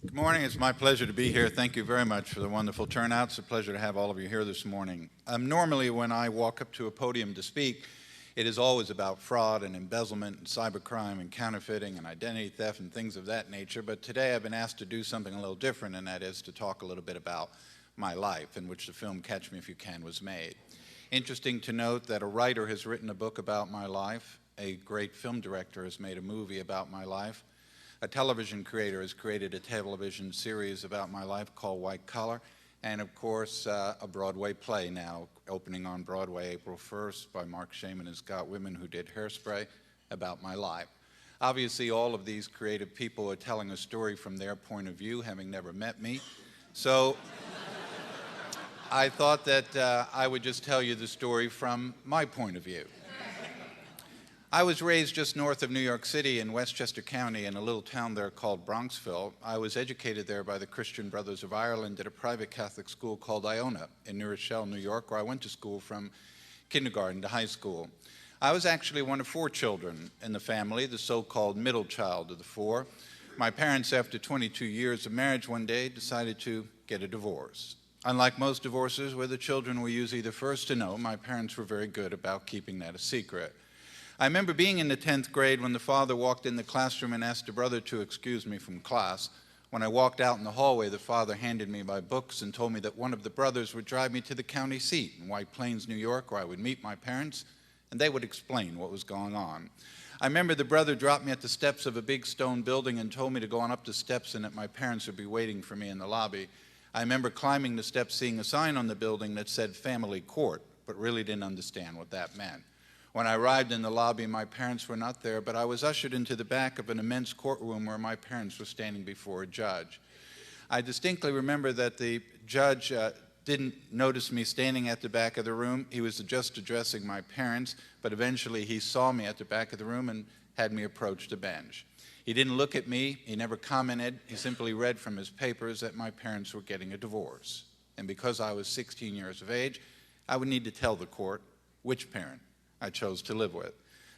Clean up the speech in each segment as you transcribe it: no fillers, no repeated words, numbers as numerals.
Good morning. It's my pleasure to be here. Thank you very much for the wonderful turnout. It's a pleasure to have all of you here this morning. Normally, when I walk up to a podium to speak, it is always about fraud and embezzlement and cybercrime and counterfeiting and identity theft and things of that nature. But today I've been asked to do something a little different, and that is to talk a little bit about my life, in which the film Catch Me If You Can was made. Interesting to note that a writer has written a book about my life, a great film director has made a movie about my life, a television creator has created a television series about my life called White Collar, and of course a Broadway play now opening on Broadway April 1st by Mark Shaman and Scott Whitman, who did Hairspray, about my life. Obviously all of these creative people are telling a story from their point of view, having never met me. So I thought that I would just tell you the story from my point of view. I was raised just north of New York City in Westchester County in a little town there called Bronxville. I was educated there by the Christian Brothers of Ireland at a private Catholic school called Iona in New Rochelle, New York, where I went to school from kindergarten to high school. I was actually one of 4 children in the family, the so-called middle child of the 4. My parents, after 22 years of marriage one day, decided to get a divorce. Unlike most divorces where the children were usually the first to know, my parents were very good about keeping that a secret. I remember being in the 10th grade when the father walked in the classroom and asked a brother to excuse me from class. When I walked out in the hallway, the father handed me my books and told me that one of the brothers would drive me to the county seat in White Plains, New York, where I would meet my parents, and they would explain what was going on. I remember the brother dropped me at the steps of a big stone building and told me to go on up the steps and that my parents would be waiting for me in the lobby. I remember climbing the steps, seeing a sign on the building that said Family Court, but really didn't understand what that meant. When I arrived in the lobby, my parents were not there, but I was ushered into the back of an immense courtroom where my parents were standing before a judge. I distinctly remember that the judge didn't notice me standing at the back of the room. He was just addressing my parents, but eventually he saw me at the back of the room and had me approach the bench. He didn't look at me. He never commented. He simply read from his papers that my parents were getting a divorce. And because I was 16 years of age, I would need to tell the court which parent I chose to live with.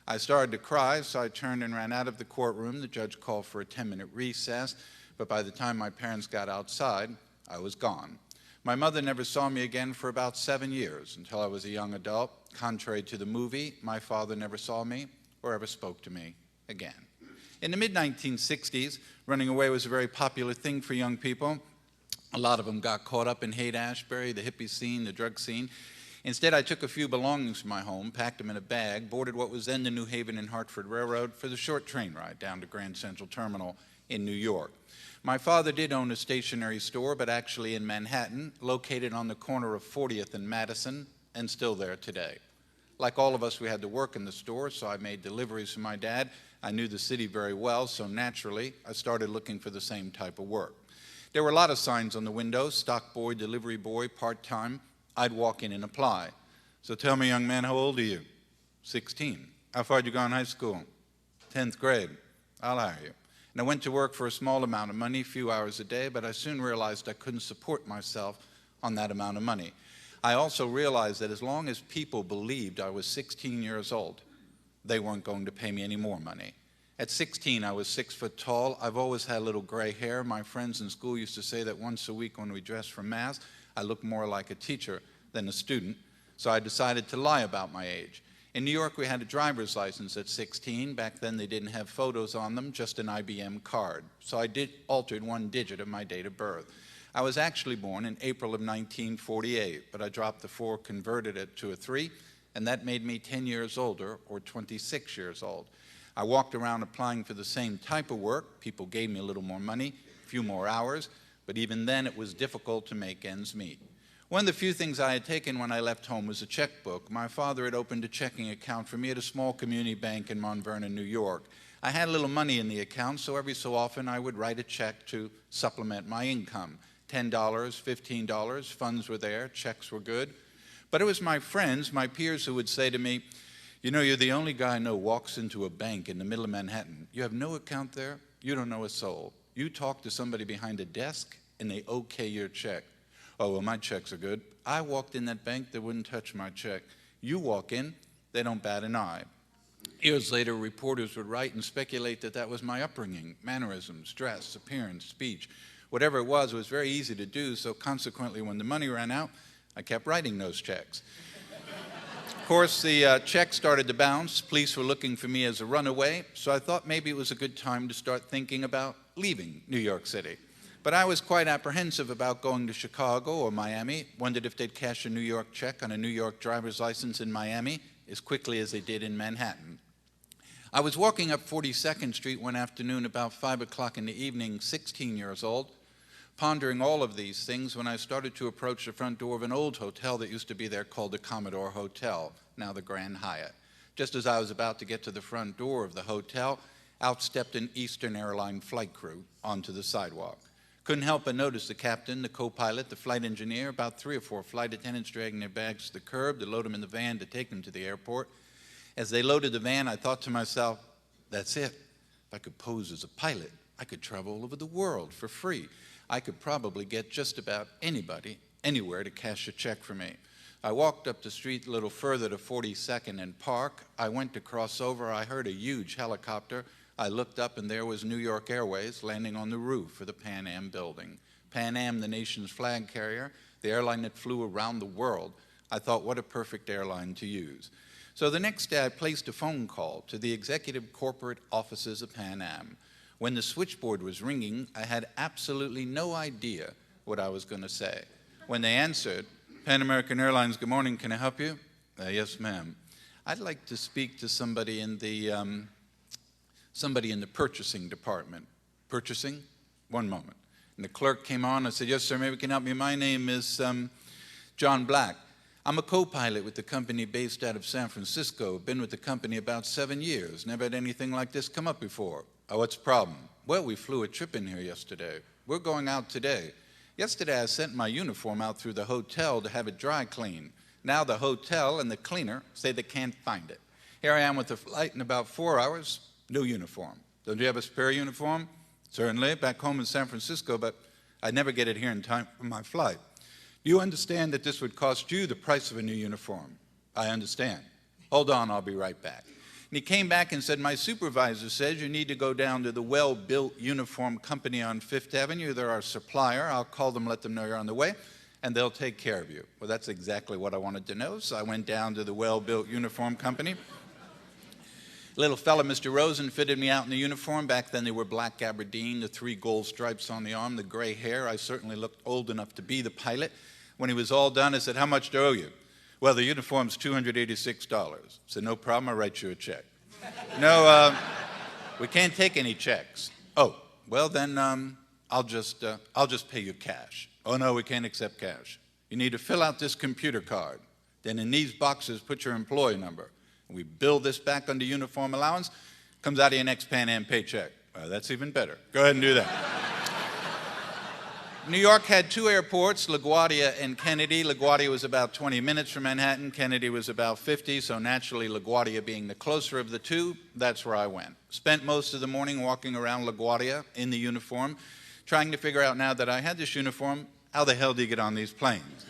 I started to cry, so I turned and ran out of the courtroom. The judge called for a 10-minute recess, but by the time my parents got outside, I was gone. My mother never saw me again for about 7 years until I was a young adult. Contrary to the movie, my father never saw me or ever spoke to me again. In the mid-1960s, running away was a very popular thing for young people. A lot of them got caught up in Haight-Ashbury, the hippie scene, the drug scene. Instead, I took a few belongings from my home, packed them in a bag, boarded what was then the New Haven and Hartford Railroad for the short train ride down to Grand Central Terminal in New York. My father did own a stationery store, but actually in Manhattan, located on the corner of 40th and Madison, and still there today. Like all of us, we had to work in the store, so I made deliveries for my dad. I knew the city very well, so naturally, I started looking for the same type of work. There were a lot of signs on the windows: stock boy, delivery boy, part-time. I'd walk in and apply. So tell me, young man, how old are you? 16. How far did you go in high school? 10th grade. I'll hire you. And I went to work for a small amount of money, a few hours a day, but I soon realized I couldn't support myself on that amount of money. I also realized that as long as people believed I was 16 years old, they weren't going to pay me any more money. At 16, I was 6 foot tall. I've always had a little gray hair. My friends in school used to say that once a week when we dressed for Mass, I looked more like a teacher than a student, so I decided to lie about my age. In New York, we had a driver's license at 16. Back then, they didn't have photos on them, just an IBM card. So I altered 1 digit of my date of birth. I was actually born in April of 1948, but I dropped the 4, converted it to a 3, and that made me 10 years older, or 26 years old. I walked around applying for the same type of work. People gave me a little more money, a few more hours, but even then it was difficult to make ends meet. One of the few things I had taken when I left home was a checkbook. My father had opened a checking account for me at a small community bank in Mount Vernon, New York. I had a little money in the account, so every so often I would write a check to supplement my income. $10, $15, funds were there, checks were good. But it was my friends, my peers, who would say to me, "You know, you're the only guy I know walks into a bank in the middle of Manhattan. You have no account there? You don't know a soul. You talk to somebody behind a desk and they okay your check." "Oh, well, my checks are good." I walked in that bank, they wouldn't touch my check. You walk in, they don't bat an eye. Years later, reporters would write and speculate that that was my upbringing, mannerisms, dress, appearance, speech. Whatever it was very easy to do, so consequently when the money ran out, I kept writing those checks. Of course, the check started to bounce. Police were looking for me as a runaway, so I thought maybe it was a good time to start thinking about leaving New York City. But I was quite apprehensive about going to Chicago or Miami, wondered if they'd cash a New York check on a New York driver's license in Miami as quickly as they did in Manhattan. I was walking up 42nd Street one afternoon about 5 o'clock in the evening, 16 years old, pondering all of these things when I started to approach the front door of an old hotel that used to be there called the Commodore Hotel, now the Grand Hyatt. Just as I was about to get to the front door of the hotel, out stepped an Eastern Airline flight crew onto the sidewalk. Couldn't help but notice the captain, the co-pilot, the flight engineer, about 3 or 4 flight attendants dragging their bags to the curb to load them in the van to take them to the airport. As they loaded the van, I thought to myself, that's it. If I could pose as a pilot, I could travel all over the world for free. I could probably get just about anybody, anywhere to cash a check for me. I walked up the street a little further to 42nd and Park. I went to cross over. I heard a huge helicopter. I looked up and there was New York Airways landing on the roof of the Pan Am building. Pan Am, the nation's flag carrier, the airline that flew around the world. I thought, what a perfect airline to use. So the next day I placed a phone call to the executive corporate offices of Pan Am. When the switchboard was ringing, I had absolutely no idea what I was going to say. When they answered, Pan American Airlines, good morning, can I help you? Yes, ma'am. I'd like to speak to somebody in the purchasing department. Purchasing? One moment. And the clerk came on. I said, yes, sir, maybe you can help me. My name is John Black. I'm a co-pilot with the company based out of San Francisco. Been with the company about 7 years. Never had anything like this come up before. Oh, what's the problem? Well, we flew a trip in here yesterday. We're going out today. Yesterday, I sent my uniform out through the hotel to have it dry cleaned. Now the hotel and the cleaner say they can't find it. Here I am with the flight in about 4 hours, no uniform. Don't you have a spare uniform? Certainly, back home in San Francisco, but I'd never get it here in time for my flight. Do you understand that this would cost you the price of a new uniform? I understand. Hold on, I'll be right back. And he came back and said, my supervisor says you need to go down to the Well-Built Uniform Company on 5th Avenue. They're our supplier. I'll call them, let them know you're on the way, and they'll take care of you. Well, that's exactly what I wanted to know, so I went down to the Well-Built Uniform Company. Little fella, Mr. Rosen, fitted me out in the uniform. Back then they were black gabardine, the 3 gold stripes on the arm, the gray hair. I certainly looked old enough to be the pilot. When he was all done, I said, how much do I owe you? Well, the uniform's $286. I said, no problem, I'll write you a check. No, we can't take any checks. Oh, well then I'll just pay you cash. Oh no, we can't accept cash. You need to fill out this computer card. Then in these boxes, put your employee number. We bill this back under uniform allowance, comes out of your next Pan Am paycheck. That's even better. Go ahead and do that. New York had 2 airports, LaGuardia and Kennedy. LaGuardia was about 20 minutes from Manhattan. Kennedy was about 50, so naturally LaGuardia being the closer of the 2, that's where I went. Spent most of the morning walking around LaGuardia in the uniform, trying to figure out now that I had this uniform, how the hell do you get on these planes?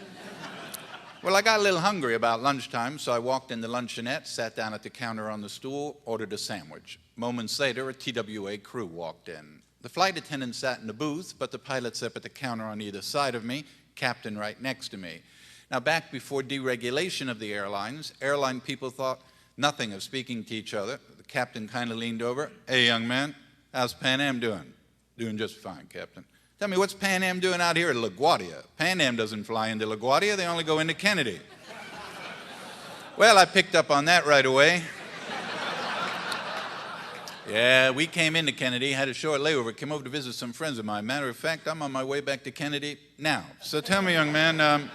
Well, I got a little hungry about lunchtime, so I walked in the luncheonette, sat down at the counter on the stool, ordered a sandwich. Moments later, a TWA crew walked in. The flight attendant sat in the booth, but the pilot sat at the counter on either side of me, captain right next to me. Now, back before deregulation of the airlines, airline people thought nothing of speaking to each other. The captain kind of leaned over. Hey, young man, how's Pan Am doing? Doing just fine, Captain. Tell me, what's Pan Am doing out here at LaGuardia? Pan Am doesn't fly into LaGuardia, they only go into Kennedy. Well, I picked up on that right away. Yeah, we came into Kennedy, had a short layover, came over to visit some friends of mine. Matter of fact, I'm on my way back to Kennedy now. So tell me, young man,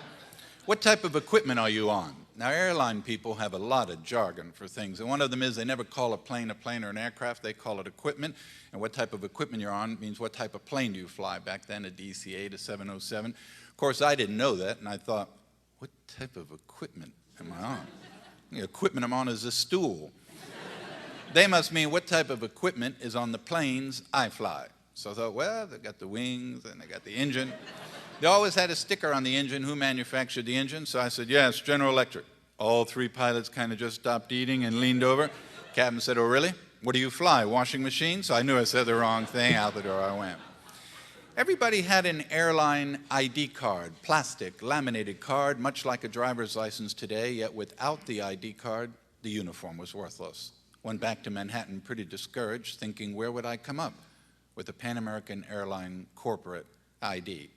what type of equipment are you on? Now, airline people have a lot of jargon for things, and one of them is they never call a plane or an aircraft, they call it equipment. And what type of equipment you're on means what type of plane do you fly. Back then, a DC-8, a 707. Of course, I didn't know that, and I thought, what type of equipment am I on? The equipment I'm on is a stool. They must mean what type of equipment is on the planes I fly. So I thought, well, they got the wings and they got the engine. They always had a sticker on the engine, who manufactured the engine. So I said, yes, General Electric. All 3 pilots kind of just stopped eating and leaned over. Captain said, oh, really? What do you fly, washing machine? So I knew I said the wrong thing. Out the door I went. Everybody had an airline ID card, plastic, laminated card, much like a driver's license today, yet without the ID card, the uniform was worthless. Went back to Manhattan pretty discouraged, thinking, where would I come up with a Pan American airline corporate ID?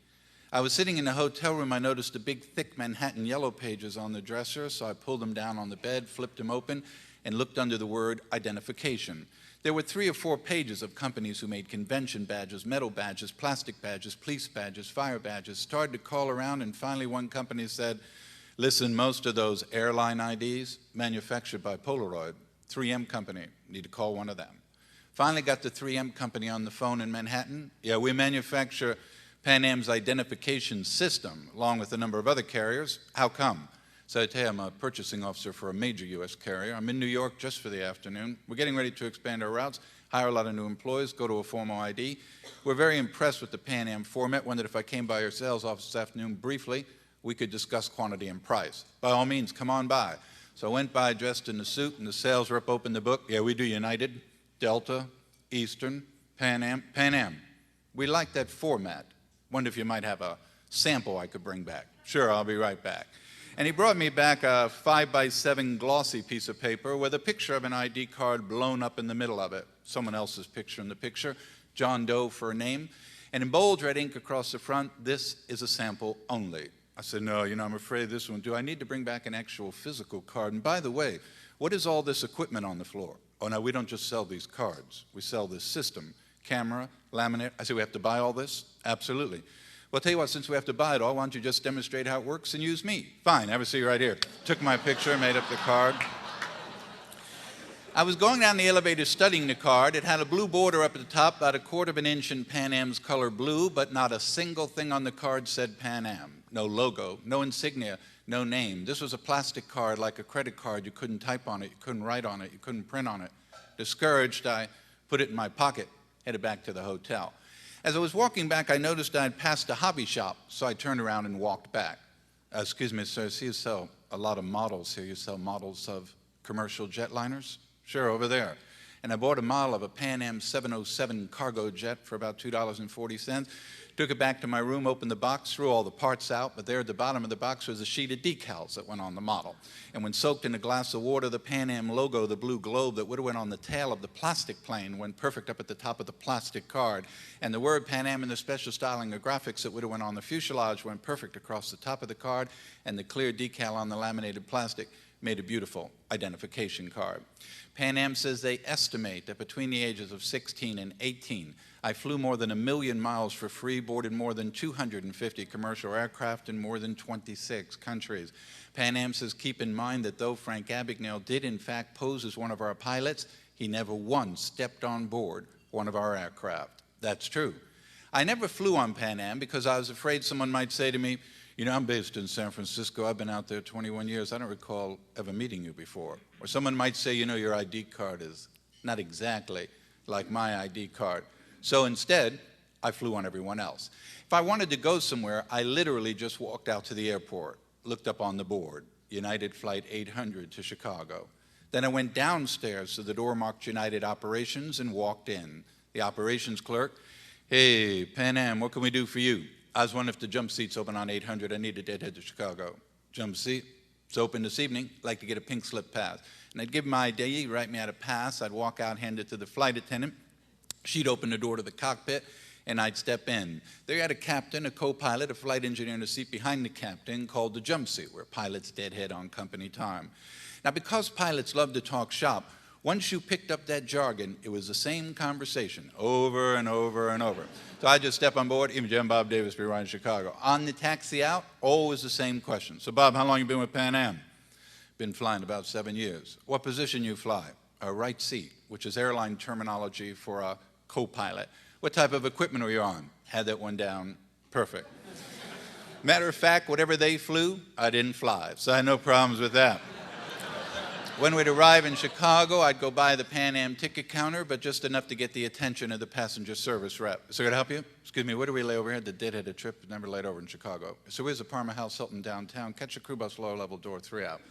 I was sitting in a hotel room. I noticed the big, thick Manhattan yellow pages on the dresser, so I pulled them down on the bed, flipped them open, and looked under the word identification. There were 3 or 4 pages of companies who made convention badges, metal badges, plastic badges, police badges, fire badges. Started to call around, and finally one company said, listen, most of those airline IDs manufactured by Polaroid, 3M company, need to call one of them. Finally got the 3M company on the phone in Manhattan. Yeah, we manufacture Pan Am's identification system, along with a number of other carriers. How come? So I tell you, I'm a purchasing officer for a major U.S. carrier. I'm in New York just for the afternoon. We're getting ready to expand our routes, hire a lot of new employees, go to a formal ID. We're very impressed with the Pan Am format. Wondered if I came by your sales office this afternoon briefly, we could discuss quantity and price. By all means, come on by. So I went by dressed in a suit, and the sales rep opened the book. Yeah, we do United, Delta, Eastern, Pan Am. Pan Am. We like that format. Wonder if you might have a sample I could bring back. Sure, I'll be right back. And he brought me back a 5x7 glossy piece of paper with a picture of an ID card blown up in the middle of it. Someone else's picture in the picture, John Doe for a name. And in bold red ink across the front, this is a sample only. I said, no, I'm afraid this won't do. I need to bring back an actual physical card. And by the way, what is all this equipment on the floor? Oh, no, we don't just sell these cards. We sell this system, camera, laminate. I said, we have to buy all this? Absolutely. Well, I'll tell you what, since we have to buy it all, why don't you just demonstrate how it works and use me? Fine, have a seat right here. Took my picture, made up the card. I was going down the elevator studying the card. It had a blue border up at the top, about 1/4 inch in Pan Am's color blue, but not a single thing on the card said Pan Am. No logo, no insignia, no name. This was a plastic card like a credit card. You couldn't type on it, you couldn't write on it, you couldn't print on it. Discouraged, I put it in my pocket, headed back to the hotel. As I was walking back, I noticed I'd passed a hobby shop, so I turned around and walked back. Excuse me, sir, I see you sell a lot of models here. You sell models of commercial jetliners? Sure, over there. And I bought a model of a Pan Am 707 cargo jet for about $2.40. Took it back to my room, opened the box, threw all the parts out, but there at the bottom of the box was a sheet of decals that went on the model. And when soaked in a glass of water, the Pan Am logo, the blue globe that would have went on the tail of the plastic plane, went perfect up at the top of the plastic card. And the word Pan Am and the special styling of graphics that would have went on the fuselage went perfect across the top of the card, and the clear decal on the laminated plastic made a beautiful identification card. Pan Am says they estimate that between the ages of 16 and 18, I flew more than 1 million miles for free, boarded more than 250 commercial aircraft in more than 26 countries. Pan Am says keep in mind that though Frank Abagnale did in fact pose as one of our pilots, he never once stepped on board one of our aircraft. That's true. I never flew on Pan Am because I was afraid someone might say to me, I'm based in San Francisco. I've been out there 21 years. I don't recall ever meeting you before. Or someone might say, your ID card is not exactly like my ID card. So instead, I flew on everyone else. If I wanted to go somewhere, I literally just walked out to the airport, looked up on the board, United Flight 800 to Chicago. Then I went downstairs to the door marked United Operations and walked in. The operations clerk, hey, Pan Am, what can we do for you? I was wondering if the jump seat's open on 800. I need a deadhead to Chicago. Jump seat, it's open this evening. I'd like to get a pink slip pass. And I'd give him my ID, he'd write me out a pass. I'd walk out, hand it to the flight attendant. She'd open the door to the cockpit, and I'd step in. There you had a captain, a co-pilot, a flight engineer in a seat behind the captain called the jump seat, where pilots deadhead on company time. Now, because pilots love to talk shop, once you picked up that jargon, it was the same conversation over and over and over. So I just step on board, even Jim Bob Davis be riding Chicago. On the taxi out, always the same question. So Bob, how long you been with Pan Am? Been flying about 7 years. What position you fly? A right seat, which is airline terminology for a co-pilot. What type of equipment are you on? Had that one down perfect. Matter of fact, whatever they flew, I didn't fly, so I had no problems with that. When we'd arrive in Chicago, I'd go by the Pan Am ticket counter, but just enough to get the attention of the passenger service rep. So can I help you? Excuse me, where do we lay over here? The deadhead a trip, never laid over in Chicago. So where's the Parma House Hilton downtown? Catch a crew bus lower level, door 3 out.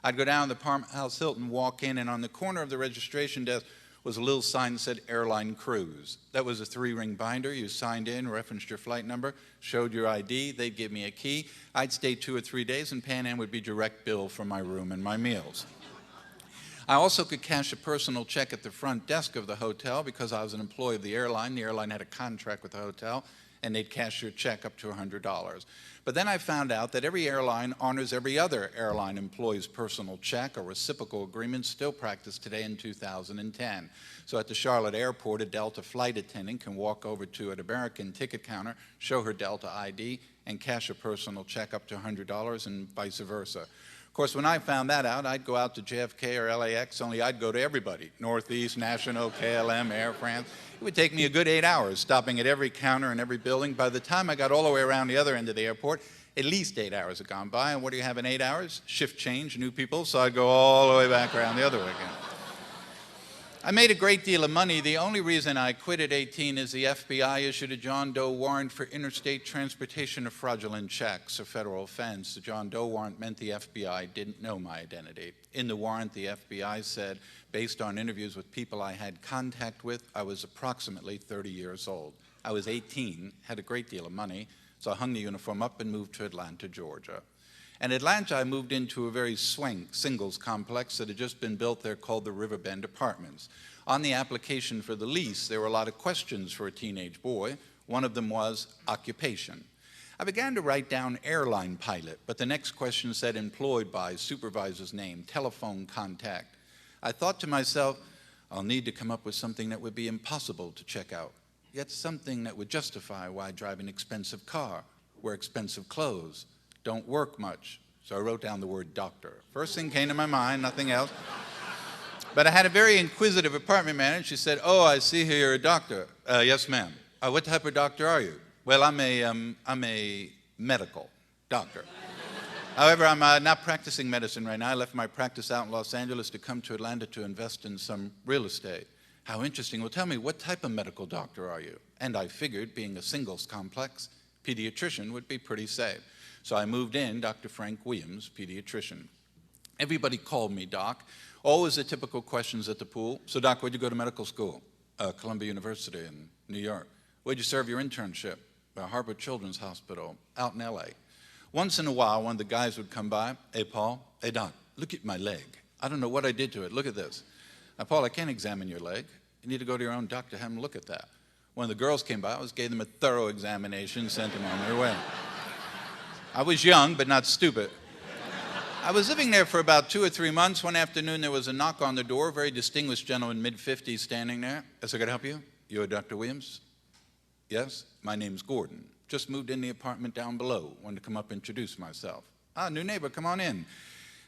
I'd go down to the Parma House Hilton, walk in, and on the corner of the registration desk was a little sign that said Airline Cruise. That was a 3-ring binder. You signed in, referenced your flight number, showed your ID. They'd give me a key. I'd stay 2 or 3 days, and Pan Am would be direct bill for my room and my meals. I also could cash a personal check at the front desk of the hotel because I was an employee of the airline. The airline had a contract with the hotel, and they'd cash your check up to $100. But then I found out that every airline honors every other airline employee's personal check. A reciprocal agreement still practiced today in 2010. So at the Charlotte airport, a Delta flight attendant can walk over to an American ticket counter, show her Delta ID, and cash a personal check up to $100 and vice versa. Of course, when I found that out, I'd go out to JFK or LAX, only I'd go to everybody. Northeast, National, KLM, Air France. It would take me a good 8 hours, stopping at every counter and every building. By the time I got all the way around the other end of the airport, at least 8 hours had gone by. And what do you have in 8 hours? Shift change, new people, so I'd go all the way back around the other way again. I made a great deal of money. The only reason I quit at 18 is the FBI issued a John Doe warrant for interstate transportation of fraudulent checks, a federal offense. The John Doe warrant meant the FBI didn't know my identity. In the warrant, the FBI said, based on interviews with people I had contact with, I was approximately 30 years old. I was 18, had a great deal of money, so I hung the uniform up and moved to Atlanta, Georgia. In Atlanta, I moved into a very singles complex that had just been built there called the Riverbend Apartments. On the application for the lease, there were a lot of questions for a teenage boy. One of them was occupation. I began to write down airline pilot, but the next question said employed by, supervisor's name, telephone contact. I thought to myself, I'll need to come up with something that would be impossible to check out, yet something that would justify why I drive an expensive car, wear expensive clothes, don't work much. So I wrote down the word doctor. First thing came to my mind, nothing else. But I had a very inquisitive apartment manager. She said, oh, I see here you're a doctor. Yes, ma'am. What type of doctor are you? Well, I'm a medical doctor. However, I'm not practicing medicine right now. I left my practice out in Los Angeles to come to Atlanta to invest in some real estate. How interesting. Well, tell me, what type of medical doctor are you? And I figured, being a singles complex, pediatrician would be pretty safe. So I moved in, Dr. Frank Williams, pediatrician. Everybody called me Doc. Always the typical questions at the pool. So, Doc, where'd you go to medical school? Columbia University in New York. Where'd you serve your internship? Harvard Children's Hospital out in LA. Once in a while, one of the guys would come by. Hey, Paul. Hey, Doc, look at my leg. I don't know what I did to it. Look at this. Paul, I can't examine your leg. You need to go to your own doctor, have him look at that. One of the girls came by. I gave them a thorough examination, sent them on their way. I was young, but not stupid. I was living there for about 2 or 3 months. One afternoon, there was a knock on the door, a very distinguished gentleman, mid-50s, standing there. I said, can I help you? You're Dr. Williams? Yes, my name's Gordon. Just moved in the apartment down below. Wanted to come up and introduce myself. Ah, new neighbor, come on in.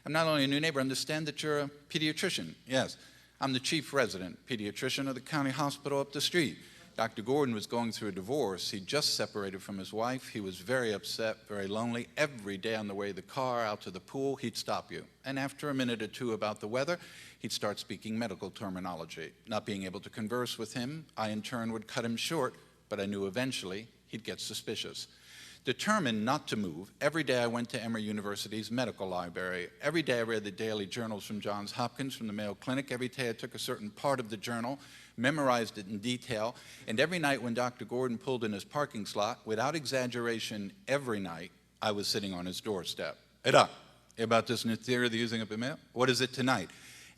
I'm not only a new neighbor, I understand that you're a pediatrician. Yes, I'm the chief resident pediatrician of the county hospital up the street. Dr. Gordon was going through a divorce. He just separated from his wife. He was very upset, very lonely. Every day on the way to the car, out to the pool, he'd stop you. And after a minute or two about the weather, he'd start speaking medical terminology. Not being able to converse with him, I in turn would cut him short, but I knew eventually he'd get suspicious. Determined not to move, every day I went to Emory University's medical library. Every day I read the daily journals from Johns Hopkins, from the Mayo Clinic. Every day I took a certain part of the journal, memorized it in detail, and every night when Dr. Gordon pulled in his parking slot, without exaggeration, every night, I was sitting on his doorstep. Hey, Doc, hear about this new theory they're using up in Mayo? What is it tonight?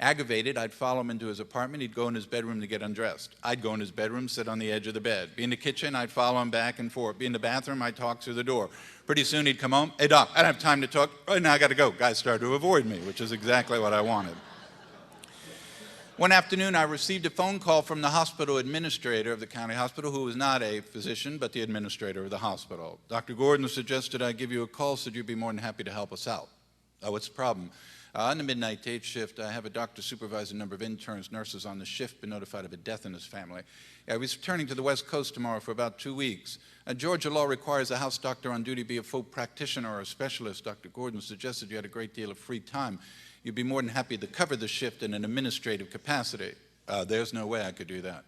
Aggravated, I'd follow him into his apartment. He'd go in his bedroom to get undressed. I'd go in his bedroom, sit on the edge of the bed. Be in the kitchen, I'd follow him back and forth. Be in the bathroom, I'd talk through the door. Pretty soon he'd come home. Hey, Doc, I don't have time to talk. Right now I got to go. Guys started to avoid me, which is exactly what I wanted. One afternoon, I received a phone call from the hospital administrator of the county hospital, who was not a physician, but the administrator of the hospital. Dr. Gordon suggested I give you a call, said you'd be more than happy to help us out. Oh, what's the problem? On the midnight day shift, I have a doctor supervise a number of interns, nurses on the shift, been notified of a death in his family. I was returning to the West Coast tomorrow for about 2 weeks. Georgia law requires a house doctor on duty be a full practitioner or a specialist. Dr. Gordon suggested you had a great deal of free time. You'd be more than happy to cover the shift in an administrative capacity. There's no way I could do that.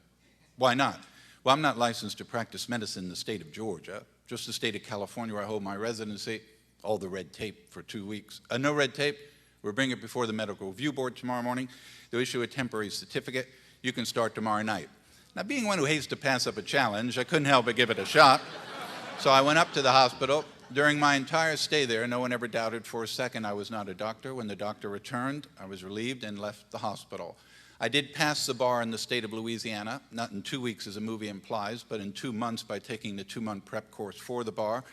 Why not? Well, I'm not licensed to practice medicine in the state of Georgia, just the state of California where I hold my residency. All the red tape for 2 weeks. No red tape. We'll bring it before the medical review board tomorrow morning. They'll issue a temporary certificate. You can start tomorrow night. Now, being one who hates to pass up a challenge, I couldn't help but give it a shot. So I went up to the hospital. During my entire stay there, no one ever doubted for a second I was not a doctor. When the doctor returned, I was relieved and left the hospital. I did pass the bar in the state of Louisiana, not in 2 weeks as the movie implies, but in 2 months by taking the 2-month prep course for the bar.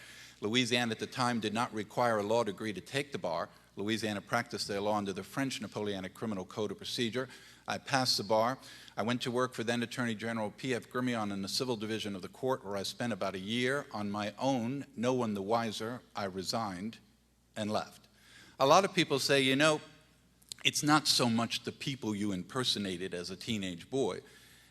Louisiana at the time did not require a law degree to take the bar. Louisiana practiced their law under the French Napoleonic Criminal Code of Procedure. I passed the bar. I went to work for then Attorney General P.F. Grimion in the Civil Division of the court, where I spent about a year on my own, no one the wiser. I resigned and left. A lot of people say, you know, it's not so much the people you impersonated as a teenage boy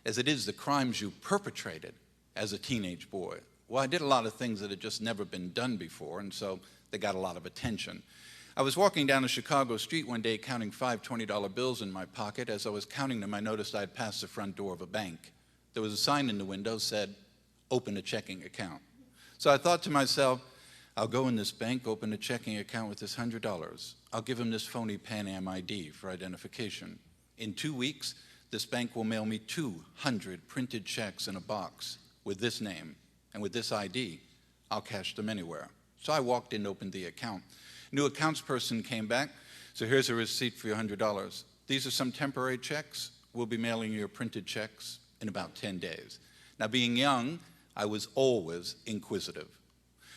as it is the crimes you perpetrated as a teenage boy. Well, I did a lot of things that had just never been done before, and so they got a lot of attention. I was walking down a Chicago street one day counting 5 $20 bills in my pocket. As I was counting them, I noticed I had passed the front door of a bank. There was a sign in the window that said, "Open a checking account." So I thought to myself, I'll go in this bank, open a checking account with this $100. I'll give him this phony Pan Am ID for identification. In 2 weeks, this bank will mail me 200 printed checks in a box with this name. And with this ID, I'll cash them anywhere. So I walked in, opened the account. New accounts person came back. So here's a receipt for your $100. These are some temporary checks. We'll be mailing you your printed checks in about 10 days. Now, being young, I was always inquisitive.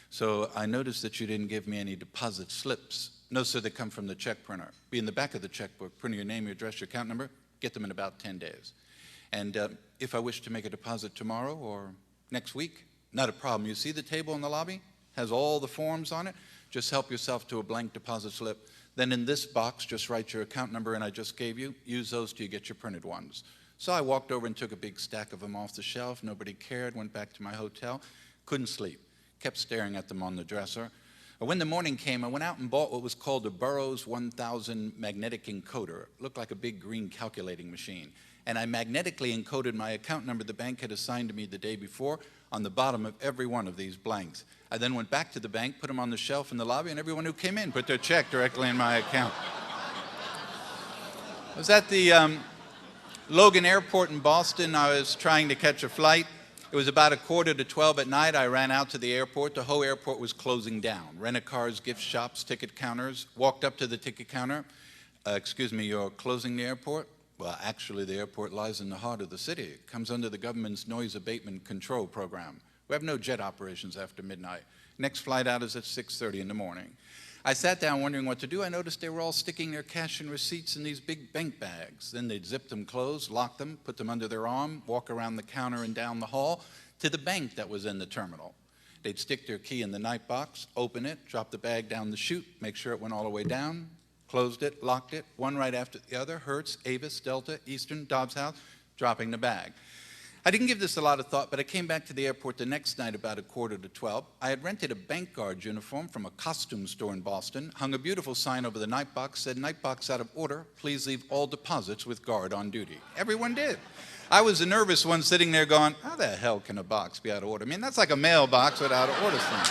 So I noticed that you didn't give me any deposit slips. No, sir, they come from the check printer. Be in the back of the checkbook, printing your name, your address, your account number. Get them in about 10 days. And if I wish to make a deposit tomorrow or next week, not a problem. You see the table in the lobby? Has all the forms on it. Just help yourself to a blank deposit slip. Then in this box, just write your account number and I just gave you. Use those till you get your printed ones. So I walked over and took a big stack of them off the shelf. Nobody cared. Went back to my hotel. Couldn't sleep. Kept staring at them on the dresser. When the morning came, I went out and bought what was called the Burroughs 1000 magnetic encoder. It looked like a big green calculating machine. And I magnetically encoded my account number the bank had assigned to me the day before on the bottom of every one of these blanks. I then went back to the bank, put them on the shelf in the lobby, and everyone who came in put their check directly in my account. I was at the Logan Airport in Boston. I was trying to catch a flight. It was about 11:45 at night. I ran out to the airport. The whole airport was closing down. Rent-a-cars, gift shops, ticket counters. Walked up to the ticket counter. Excuse me, you're closing the airport? Well, actually, the airport lies in the heart of the city. It comes under the government's noise abatement control program. We have no jet operations after midnight. Next flight out is at 6:30 in the morning. I sat down wondering what to do. I noticed they were all sticking their cash and receipts in these big bank bags. Then they'd zip them closed, lock them, put them under their arm, walk around the counter and down the hall to the bank that was in the terminal. They'd stick their key in the night box, open it, drop the bag down the chute, make sure it went all the way down, closed it, locked it, one right after the other, Hertz, Avis, Delta, Eastern, Dobbs House, dropping the bag. I didn't give this a lot of thought, but I came back to the airport the next night about 11:45. I had rented a bank guard uniform from a costume store in Boston, hung a beautiful sign over the night box, said, "Night box out of order, please leave all deposits with guard on duty." Everyone did. I was the nervous one sitting there going, how the hell can a box be out of order? I mean, that's like a mailbox without an order sign.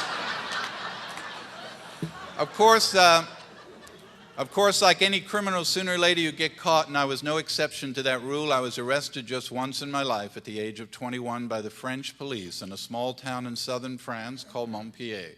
Of course, like any criminal, sooner or later you get caught, and I was no exception to that rule. I was arrested just once in my life at the age of 21 by the French police in a small town in southern France called Montpellier.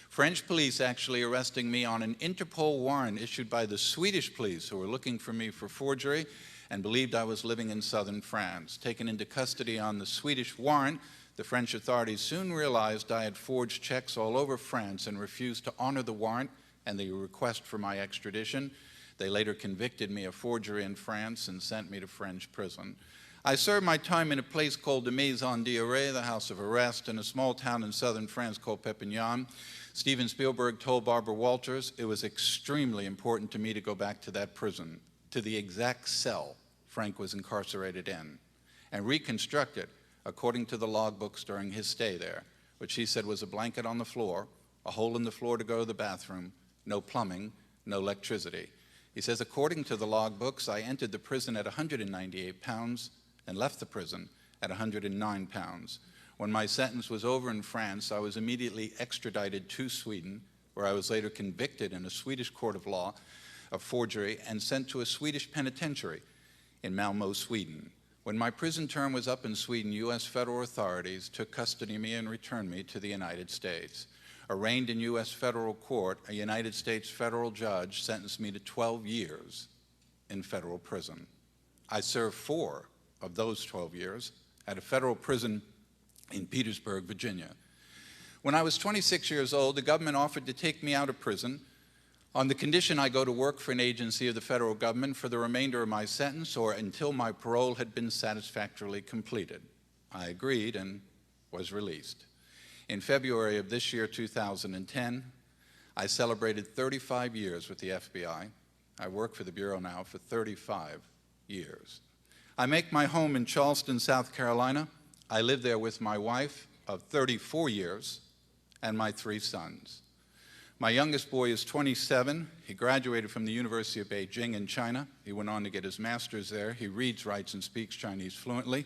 French police actually arresting me on an Interpol warrant issued by the Swedish police, who were looking for me for forgery and believed I was living in southern France. Taken into custody on the Swedish warrant, the French authorities soon realized I had forged checks all over France and refused to honor the warrant and the request for my extradition. They later convicted me of forgery in France and sent me to French prison. I served my time in a place called the Maison d'Arrêt, the house of arrest, in a small town in southern France called Perpignan. Steven Spielberg told Barbara Walters it was extremely important to me to go back to that prison, to the exact cell Frank was incarcerated in, and reconstruct it according to the logbooks during his stay there, which he said was a blanket on the floor, a hole in the floor to go to the bathroom, no plumbing, no electricity. He says, according to the logbooks, I entered the prison at 198 pounds and left the prison at 109 pounds. When my sentence was over in France, I was immediately extradited to Sweden, where I was later convicted in a Swedish court of law of forgery and sent to a Swedish penitentiary in Malmö, Sweden. When my prison term was up in Sweden, U.S. federal authorities took custody of me and returned me to the United States. Arraigned in U.S. federal court, a United States federal judge sentenced me to 12 years in federal prison. I served 4 of those 12 years at a federal prison in Petersburg, Virginia. When I was 26 years old, the government offered to take me out of prison on the condition I go to work for an agency of the federal government for the remainder of my sentence or until my parole had been satisfactorily completed. I agreed and was released. In February of this year, 2010, I celebrated 35 years with the FBI. I work for the Bureau now for 35 years. I make my home in Charleston, South Carolina. I live there with my wife of 34 years and my 3 sons. My youngest boy is 27. He graduated from the University of Beijing in China. He went on to get his master's there. He reads, writes, and speaks Chinese fluently.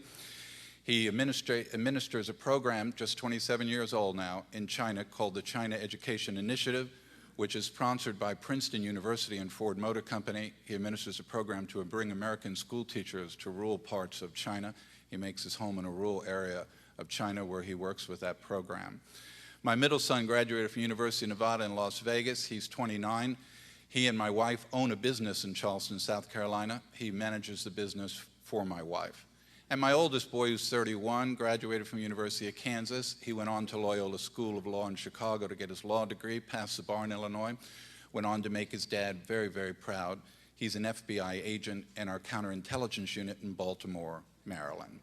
He administers a program, just 27 years old now, in China called the China Education Initiative, which is sponsored by Princeton University and Ford Motor Company. He administers a program to bring American school teachers to rural parts of China. He makes his home in a rural area of China where he works with that program. My middle son graduated from University of Nevada in Las Vegas. He's 29. He and my wife own a business in Charleston, South Carolina. He manages the business for my wife. And my oldest boy, who's 31, graduated from University of Kansas. He went on to Loyola School of Law in Chicago to get his law degree, passed the bar in Illinois, went on to make his dad very, very proud. He's an FBI agent in our counterintelligence unit in Baltimore, Maryland.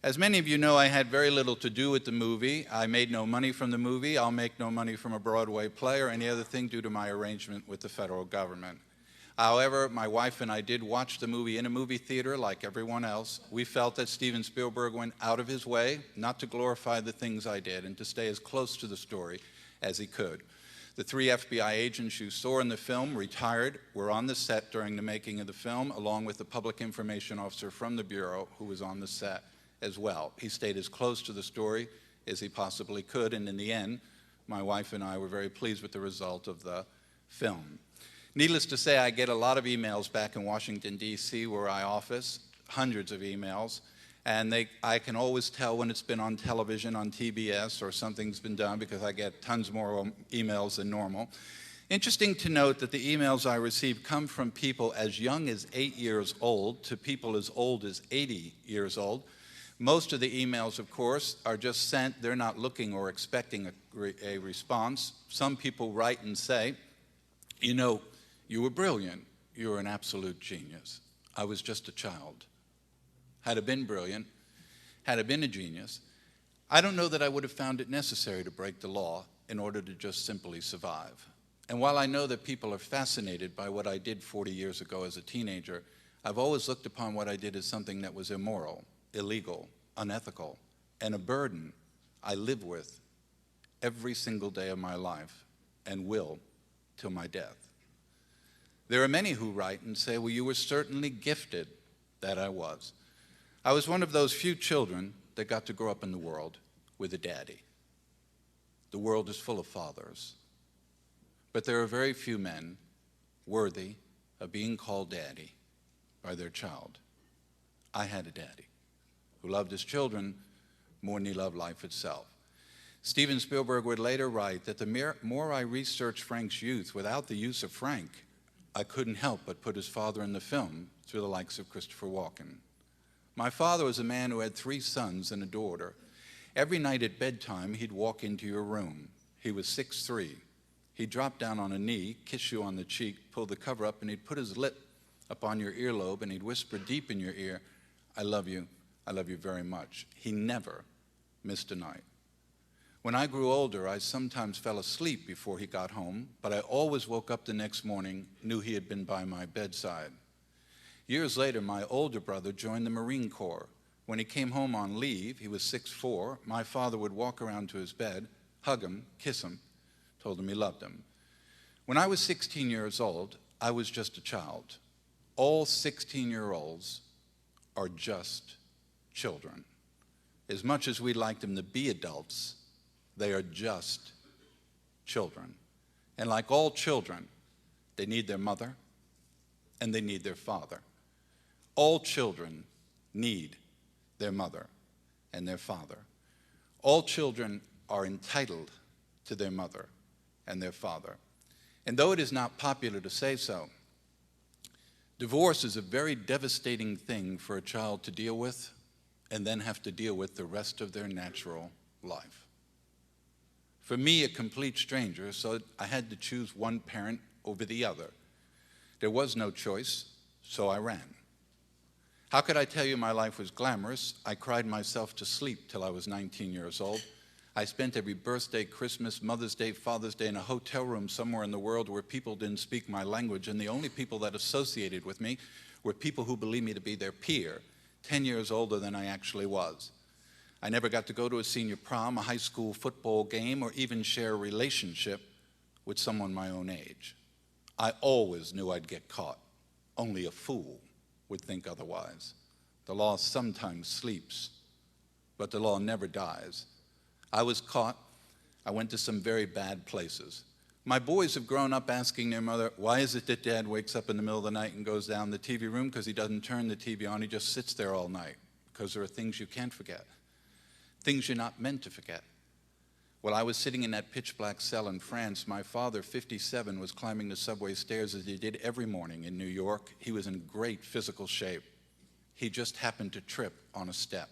As many of you know, I had very little to do with the movie. I made no money from the movie. I'll make no money from a Broadway play or any other thing due to my arrangement with the federal government. However, my wife and I did watch the movie in a movie theater like everyone else. We felt that Steven Spielberg went out of his way not to glorify the things I did and to stay as close to the story as he could. The 3 FBI agents you saw in the film retired, were on the set during the making of the film, along with the public information officer from the Bureau who was on the set as well. He stayed as close to the story as he possibly could, and in the end, my wife and I were very pleased with the result of the film. Needless to say, I get a lot of emails back in Washington, D.C., where I office, hundreds of emails, and I can always tell when it's been on television, on TBS, or something's been done because I get tons more emails than normal. Interesting to note that the emails I receive come from people as young as 8 years old to people as old as 80 years old. Most of the emails, of course, are just sent. They're not looking or expecting a response. Some people write and say, you know, you were brilliant. You were an absolute genius. I was just a child. Had I been brilliant, had I been a genius, I don't know that I would have found it necessary to break the law in order to just simply survive. And while I know that people are fascinated by what I did 40 years ago as a teenager, I've always looked upon what I did as something that was immoral, illegal, unethical, and a burden I live with every single day of my life and will till my death. There are many who write and say, well, you were certainly gifted. That I was. I was one of those few children that got to grow up in the world with a daddy. The world is full of fathers, but there are very few men worthy of being called daddy by their child. I had a daddy who loved his children more than he loved life itself. Steven Spielberg would later write that the more I researched Frank's youth, without the use of Frank, I couldn't help but put his father in the film through the likes of Christopher Walken. My father was a man who had 3 sons and a daughter. Every night at bedtime, he'd walk into your room. He was 6'3". He'd drop down on a knee, kiss you on the cheek, pull the cover up, and he'd put his lip up on your earlobe, and he'd whisper deep in your ear, I love you very much. He never missed a night. When I grew older, I sometimes fell asleep before he got home, but I always woke up the next morning, knew he had been by my bedside. Years later, my older brother joined the Marine Corps. When he came home on leave, he was 6'4". My father would walk around to his bed, hug him, kiss him, told him he loved him. When I was 16 years old, I was just a child. All 16-year-olds are just children. As much as we'd like them to be adults, they are just children. And like all children, they need their mother and they need their father. All children need their mother and their father. All children are entitled to their mother and their father. And though it is not popular to say so, divorce is a very devastating thing for a child to deal with and then have to deal with the rest of their natural life. For me, a complete stranger, so I had to choose one parent over the other. There was no choice, so I ran. How could I tell you my life was glamorous? I cried myself to sleep till I was 19 years old. I spent every birthday, Christmas, Mother's Day, Father's Day in a hotel room somewhere in the world where people didn't speak my language, and the only people that associated with me were people who believed me to be their peer, 10 years older than I actually was. I never got to go to a senior prom, a high school football game, or even share a relationship with someone my own age. I always knew I'd get caught. Only a fool would think otherwise. The law sometimes sleeps, but the law never dies. I was caught. I went to some very bad places. My boys have grown up asking their mother, why is it that Dad wakes up in the middle of the night and goes down the TV room? Because he doesn't turn the TV on, he just sits there all night. Because there are things you can't forget. Things you're not meant to forget. While I was sitting in that pitch black cell in France, my father, 57, was climbing the subway stairs as he did every morning in New York. He was in great physical shape. He just happened to trip on a step.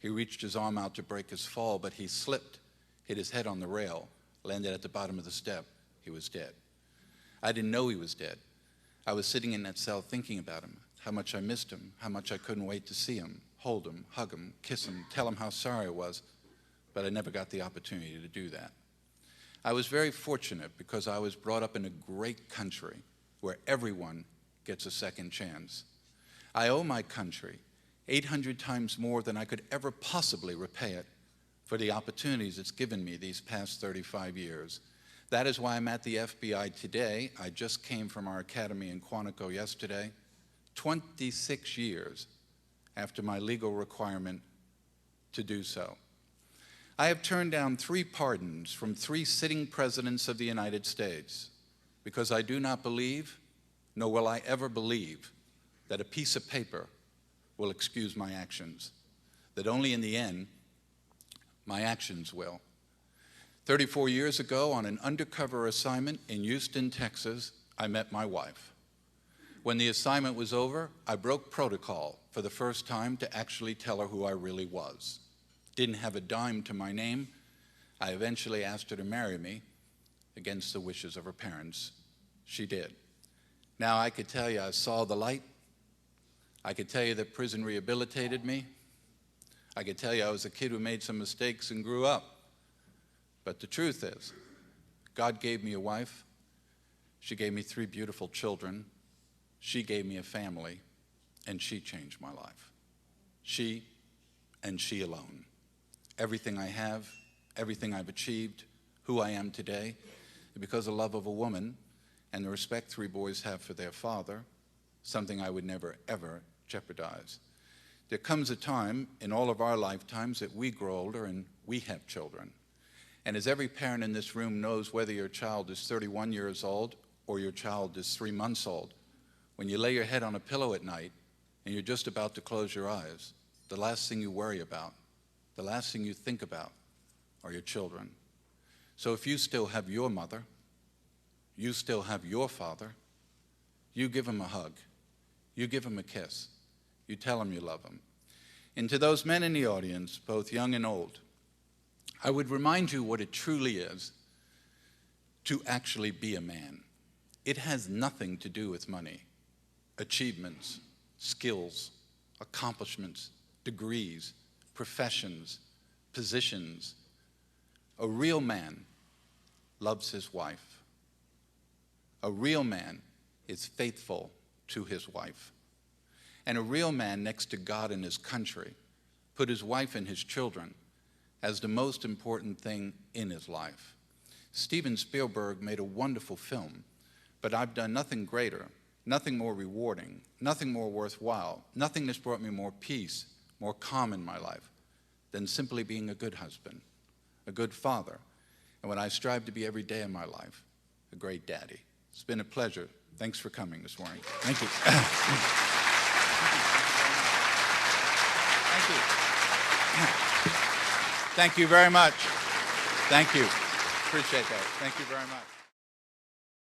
He reached his arm out to break his fall, but he slipped, hit his head on the rail, landed at the bottom of the step. He was dead. I didn't know he was dead. I was sitting in that cell thinking about him, how much I missed him, how much I couldn't wait to see him, hold him, hug him, kiss him, tell him how sorry I was, but I never got the opportunity to do that. I was very fortunate because I was brought up in a great country where everyone gets a second chance. I owe my country 800 times more than I could ever possibly repay it for the opportunities it's given me these past 35 years. That is why I'm at the FBI today. I just came from our academy in Quantico yesterday, 26 years after my legal requirement to do so. I have turned down 3 pardons from 3 sitting presidents of the United States because I do not believe, nor will I ever believe, that a piece of paper will excuse my actions, that only in the end, my actions will. 34 years ago, on an undercover assignment in Houston, Texas, I met my wife. When the assignment was over, I broke protocol for the first time to actually tell her who I really was. Didn't have a dime to my name. I eventually asked her to marry me against the wishes of her parents. She did. Now, I could tell you I saw the light. I could tell you that prison rehabilitated me. I could tell you I was a kid who made some mistakes and grew up. But the truth is, God gave me a wife. She gave me 3 beautiful children. She gave me a family, and she changed my life. She and she alone. Everything I have, everything I've achieved, who I am today, because of the love of a woman and the respect 3 boys have for their father, something I would never, ever jeopardize. There comes a time in all of our lifetimes that we grow older and we have children. And as every parent in this room knows, whether your child is 31 years old or your child is 3 months old, when you lay your head on a pillow at night and you're just about to close your eyes, the last thing you worry about, the last thing you think about are your children. So if you still have your mother, you still have your father, you give them a hug, you give them a kiss, you tell them you love them. And to those men in the audience, both young and old, I would remind you what it truly is to actually be a man. It has nothing to do with money, achievements, skills, accomplishments, degrees, professions, positions. A real man loves his wife. A real man is faithful to his wife. And a real man, next to God and his country, put his wife and his children as the most important thing in his life. Steven Spielberg made a wonderful film, but I've done nothing greater, nothing more rewarding, nothing more worthwhile, nothing that's brought me more peace, more calm in my life than simply being a good husband, a good father, and what I strive to be every day of my life, a great daddy. It's been a pleasure. Thanks for coming this morning. Thank you. Thank Thank you. Thank you very much. Thank you. Appreciate that. Thank you very much.